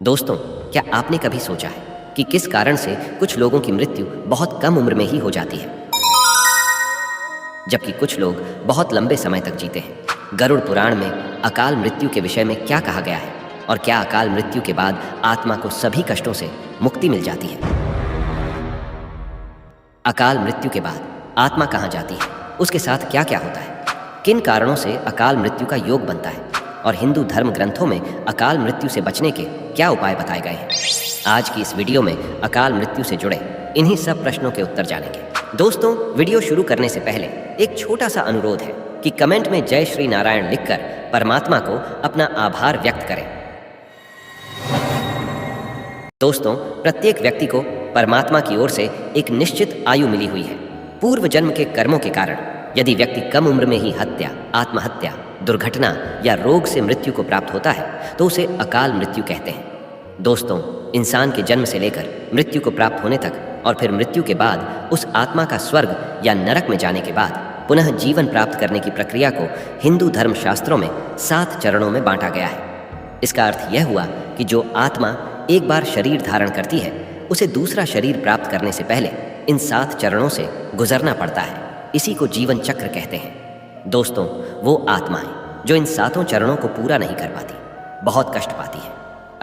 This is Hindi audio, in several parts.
दोस्तों, क्या आपने कभी सोचा है कि किस कारण से कुछ लोगों की मृत्यु बहुत कम उम्र में ही हो जाती है, जबकि कुछ लोग बहुत लंबे समय तक जीते हैं? गरुड़ पुराण में अकाल मृत्यु के विषय में क्या कहा गया है और क्या अकाल मृत्यु के बाद आत्मा को सभी कष्टों से मुक्ति मिल जाती है? अकाल मृत्यु के बाद आत्मा कहाँ जाती है, उसके साथ क्या क्या होता है, किन कारणों से अकाल मृत्यु का योग बनता है और हिंदू धर्म ग्रंथों में अकाल मृत्यु से बचने के क्या उपाय बताए गए हैं? आज की इस वीडियो में अकाल मृत्यु से जुड़े इन्हीं सब प्रश्नों के उत्तर जानेंगे। दोस्तों, वीडियो शुरू करने से पहले एक छोटा सा अनुरोध है कि कमेंट में जय श्री नारायण लिखकर परमात्मा को अपना आभार व्यक्त करें। दोस्तों, प्रत्येक व्यक्ति को परमात्मा की ओर से एक निश्चित आयु मिली हुई है। पूर्व जन्म के कर्मों के कारण यदि व्यक्ति कम उम्र में ही हत्या, आत्महत्या, दुर्घटना या रोग से मृत्यु को प्राप्त होता है तो उसे अकाल मृत्यु कहते हैं। दोस्तों, इंसान के जन्म से लेकर मृत्यु को प्राप्त होने तक और फिर मृत्यु के बाद उस आत्मा का स्वर्ग या नरक में जाने के बाद पुनः जीवन प्राप्त करने की प्रक्रिया को हिंदू धर्म शास्त्रों में 7 चरणों में बांटा गया है। इसका अर्थ यह हुआ कि जो आत्मा एक बार शरीर धारण करती है उसे दूसरा शरीर प्राप्त करने से पहले इन 7 चरणों से गुजरना पड़ता है। इसी को जीवन चक्र कहते हैं। दोस्तों, वो आत्माएं जो इन 7 चरणों को पूरा नहीं कर पाती, बहुत कष्ट पाती है।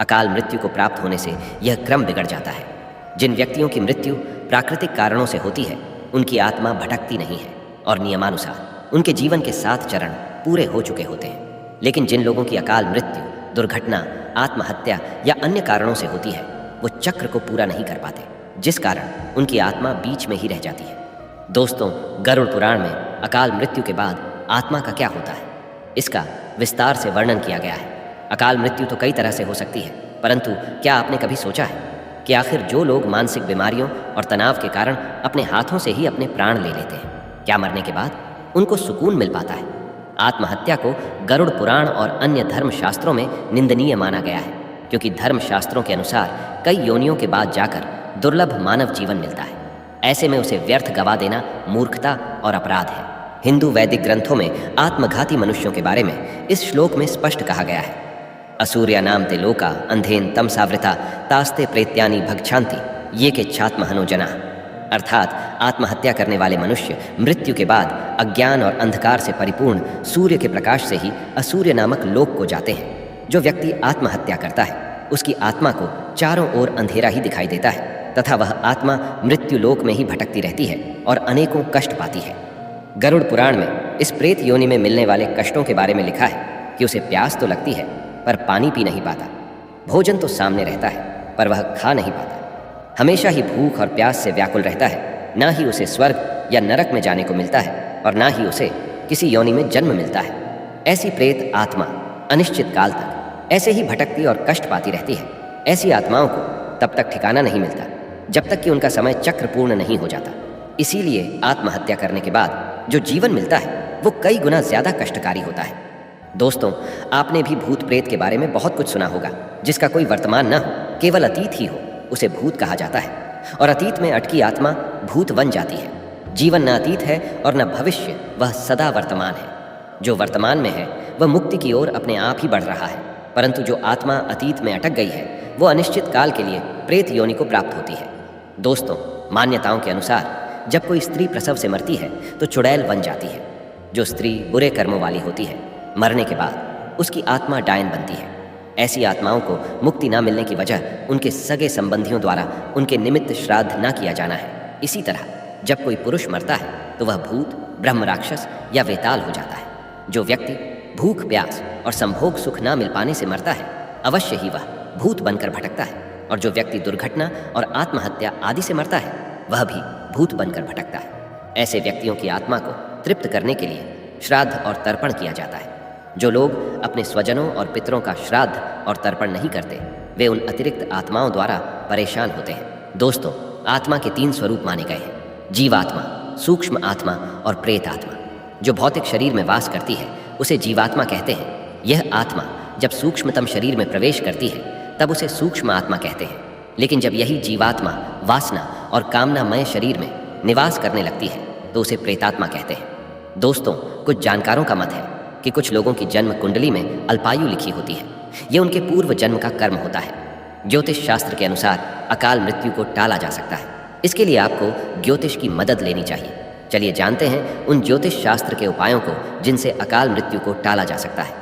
अकाल मृत्यु को प्राप्त होने से यह क्रम बिगड़ जाता है। जिन व्यक्तियों की मृत्यु प्राकृतिक कारणों से होती है उनकी आत्मा भटकती नहीं है और नियमानुसार उनके जीवन के 7 चरण पूरे हो चुके होते हैं। लेकिन जिन लोगों की अकाल मृत्यु, दुर्घटना, आत्महत्या या अन्य कारणों से होती है वो चक्र को पूरा नहीं कर पाते, जिस कारण उनकी आत्मा बीच में ही रह जाती है। दोस्तों, गरुड़ पुराण में अकाल मृत्यु के बाद आत्मा का क्या होता है, इसका विस्तार से वर्णन किया गया है। अकाल मृत्यु तो कई तरह से हो सकती है, परंतु क्या आपने कभी सोचा है कि आखिर जो लोग मानसिक बीमारियों और तनाव के कारण अपने हाथों से ही अपने प्राण ले लेते हैं, क्या मरने के बाद उनको सुकून मिल पाता है? आत्महत्या को गरुड़ पुराण और अन्य धर्म शास्त्रों में निंदनीय माना गया है, क्योंकि धर्म शास्त्रों के अनुसार कई योनियों के बाद जाकर दुर्लभ मानव जीवन मिलता है। ऐसे में उसे व्यर्थ गवा देना मूर्खता और अपराध है। हिंदू वैदिक ग्रंथों में आत्मघाती मनुष्यों के बारे में इस श्लोक में स्पष्ट कहा गया है। असूर्या नाम ते लोका अंधेन तम सावृता तास्ते प्रेत्यानि भक्षांति ये के छात्म हनो जना। अर्थात आत्महत्या करने वाले मनुष्य मृत्यु के बाद अज्ञान और अंधकार से परिपूर्ण सूर्य के प्रकाश से ही असूर्य नामक लोक को जाते हैं। जो व्यक्ति आत्महत्या करता है उसकी आत्मा को चारों ओर अंधेरा ही दिखाई देता है तथा वह आत्मा मृत्यु लोक में ही भटकती रहती है और अनेकों कष्ट पाती है। गरुड़ पुराण में इस प्रेत योनि में मिलने वाले कष्टों के बारे में लिखा है कि उसे प्यास तो लगती है पर पानी पी नहीं पाता, भोजन तो सामने रहता है पर वह खा नहीं पाता, हमेशा ही भूख और प्यास से व्याकुल रहता है। ना ही उसे स्वर्ग या नरक में जाने को मिलता है और ना ही उसे किसी योनि में जन्म मिलता है। ऐसी प्रेत आत्मा अनिश्चित काल तक ऐसे ही भटकती और कष्ट पाती रहती है। ऐसी आत्माओं को तब तक ठिकाना नहीं मिलता जब तक कि उनका समय चक्र पूर्ण नहीं हो जाता। इसीलिए आत्महत्या करने के बाद जो जीवन मिलता है वो कई गुना ज्यादा कष्टकारी होता है। दोस्तों, आपने भी भूत प्रेत के बारे में बहुत कुछ सुना होगा। जिसका कोई वर्तमान न हो, केवल अतीत ही हो, उसे भूत कहा जाता है। और अतीत में अटकी आत्मा भूत बन जाती है। जीवन न अतीत है और न भविष्य, वह सदा वर्तमान है। जो वर्तमान में है वह मुक्ति की ओर अपने आप ही बढ़ रहा है, परंतु जो आत्मा अतीत में अटक गई है वो अनिश्चित काल के लिए प्रेत योनि को प्राप्त होती है। दोस्तों, मान्यताओं के अनुसार जब कोई स्त्री प्रसव से मरती है तो चुड़ैल बन जाती है। जो स्त्री बुरे कर्मों वाली होती है, मरने के बाद उसकी आत्मा डायन बनती है। ऐसी आत्माओं को मुक्ति न मिलने की वजह उनके सगे संबंधियों द्वारा उनके निमित्त श्राद्ध न किया जाना है। इसी तरह जब कोई पुरुष मरता है तो वह भूत, ब्रह्म राक्षस या वेताल हो जाता है। जो व्यक्ति भूख, प्यास और संभोग सुख न मिल पाने से मरता है अवश्य ही वह भूत बनकर भटकता है, और जो व्यक्ति दुर्घटना और आत्महत्या आदि से मरता है वह भी भूत बनकर भटकता है। ऐसे व्यक्तियों की आत्मा को तृप्त करने के लिए श्राद्ध और तर्पण किया जाता है। जो लोग अपने स्वजनों और पितरों का श्राद्ध और तर्पण नहीं करते वे उन अतिरिक्त आत्माओं द्वारा परेशान होते हैं। दोस्तों, आत्मा के 3 स्वरूप माने गए हैं: जीवात्मा, सूक्ष्म आत्मा और प्रेत आत्मा। जो भौतिक शरीर में वास करती है उसे जीवात्मा कहते हैं। यह आत्मा जब सूक्ष्मतम शरीर में प्रवेश करती है तब उसे सूक्ष्म आत्मा कहते हैं। लेकिन जब यही जीवात्मा वासना और कामनामय शरीर में निवास करने लगती है तो उसे प्रेतात्मा कहते हैं। दोस्तों, कुछ जानकारों का मत है कि कुछ लोगों की जन्म कुंडली में अल्पायु लिखी होती है। ये उनके पूर्व जन्म का कर्म होता है। ज्योतिष शास्त्र के अनुसार अकाल मृत्यु को टाला जा सकता है। इसके लिए आपको ज्योतिष की मदद लेनी चाहिए। चलिए जानते हैं उन ज्योतिष शास्त्र के उपायों को जिनसे अकाल मृत्यु को टाला जा सकता है।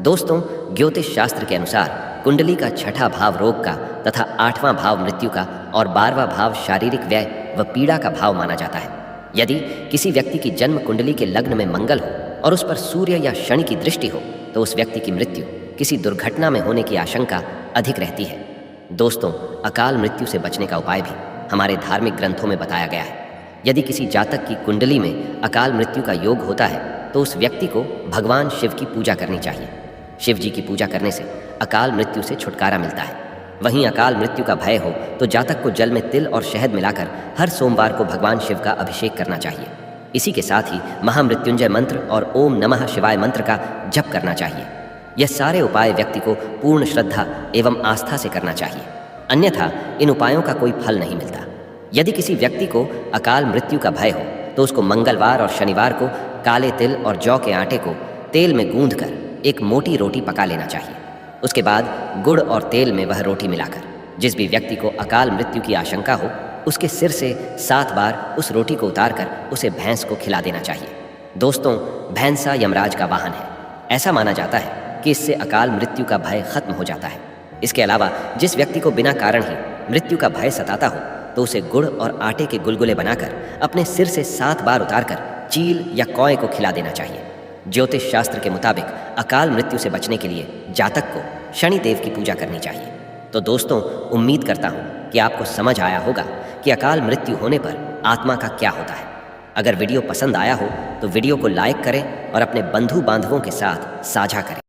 दोस्तों, ज्योतिष शास्त्र के अनुसार कुंडली का छठा भाव रोग का तथा 8वां भाव मृत्यु का और 12वां भाव शारीरिक व्यय व पीड़ा का भाव माना जाता है। यदि किसी व्यक्ति की जन्म कुंडली के लग्न में मंगल हो और उस पर सूर्य या शनि की दृष्टि हो तो उस व्यक्ति की मृत्यु किसी दुर्घटना में होने की आशंका अधिक रहती है। दोस्तों, अकाल मृत्यु से बचने का उपाय भी हमारे धार्मिक ग्रंथों में बताया गया है। यदि किसी जातक की कुंडली में अकाल मृत्यु का योग होता है तो उस व्यक्ति को भगवान शिव की पूजा करनी चाहिए। शिव जी की पूजा करने से अकाल मृत्यु से छुटकारा मिलता है। वहीं अकाल मृत्यु का भय हो तो जातक को जल में तिल और शहद मिलाकर हर सोमवार को भगवान शिव का अभिषेक करना चाहिए। इसी के साथ ही महामृत्युंजय मंत्र और ओम नमः शिवाय मंत्र का जप करना चाहिए। यह सारे उपाय व्यक्ति को पूर्ण श्रद्धा एवं आस्था से करना चाहिए, अन्यथा इन उपायों का कोई फल नहीं मिलता। यदि किसी व्यक्ति को अकाल मृत्यु का भय हो तो उसको मंगलवार और शनिवार को काले तिल और जौ के आटे को तेल में गूंथकर एक मोटी रोटी पका लेना चाहिए। उसके बाद गुड़ और तेल में वह रोटी मिलाकर जिस भी व्यक्ति को अकाल मृत्यु की आशंका हो उसके सिर से 7 बार उस रोटी को उतारकर उसे भैंस को खिला देना चाहिए। दोस्तों, भैंसा यमराज का वाहन है। ऐसा माना जाता है कि इससे अकाल मृत्यु का भय खत्म हो जाता है। इसके अलावा जिस व्यक्ति को बिना कारण ही मृत्यु का भय सताता हो तो उसे गुड़ और आटे के गुलगुले बनाकर अपने सिर से 7 बार उतारकर चील या कौए को खिला देना चाहिए। ज्योतिष शास्त्र के मुताबिक अकाल मृत्यु से बचने के लिए जातक को शनि देव की पूजा करनी चाहिए। तो दोस्तों, उम्मीद करता हूँ कि आपको समझ आया होगा कि अकाल मृत्यु होने पर आत्मा का क्या होता है। अगर वीडियो पसंद आया हो तो वीडियो को लाइक करें और अपने बंधु बांधवों के साथ साझा करें।